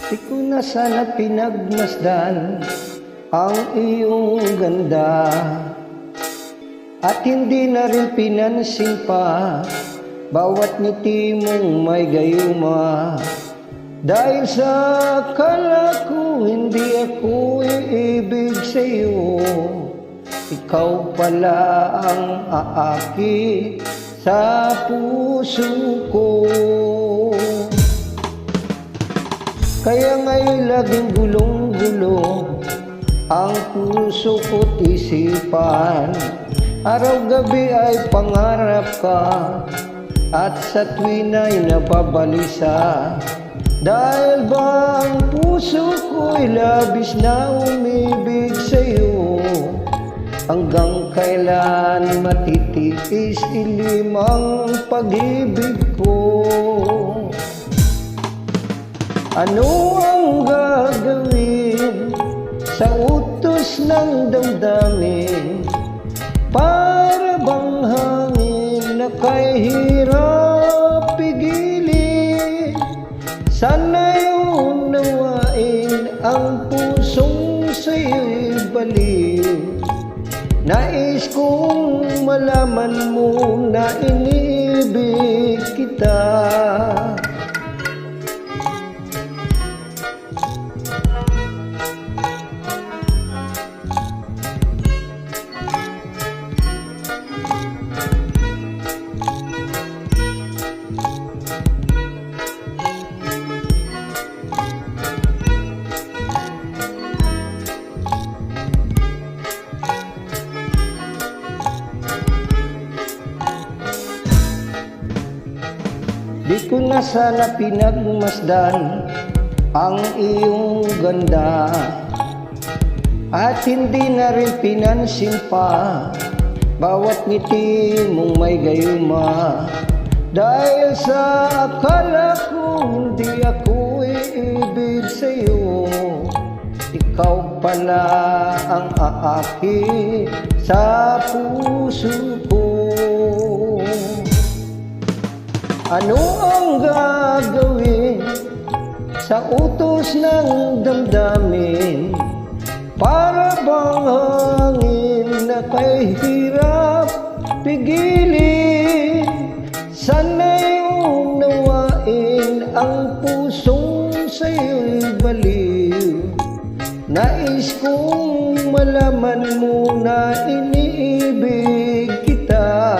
Di ko na sana pinagmasdan ang iyong ganda, at hindi na rin pinansin pa bawat ngiti mong may gayuma. Dahil sa akala ko hindi ako iibig sa'yo, ikaw pala ang aaki sa puso ko. Kaya nga'y laging gulong-gulo ang puso ko't isipan. Araw-gabi ay pangarap ka, at sa tuwin ay nababalisa. Dahil ba ang puso ko'y labis na umibig sa'yo, hanggang kailan matitiis ilim ang pag-ibig ko? Ano ang gagawin sa utos ng damdamin? Para bang hangin na kay hirap pigilin? Sana'y unawain ang pusong sa'yo'y baliw. Nais kong malaman mo na iniibig kita. Di ko na sana pinagmasdan ang iyong ganda, at hindi na rin pinansin pa bawat ngiti mong may gayuma. Dahil sa akala ko hindi ako iibig sa'yo, ikaw pala ang aaki sa puso ko. Ano ang gagawin sa utos ng damdamin? Para bang hangin na kay hirap pigilin? Sana'y unawain ang pusong sa'yo'y baliw. Nais kong malaman mo na iniibig kita.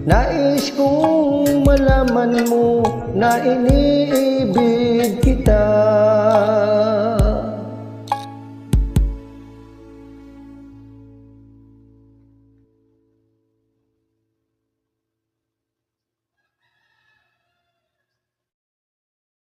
Nais kong malaman mo na iniibig kita.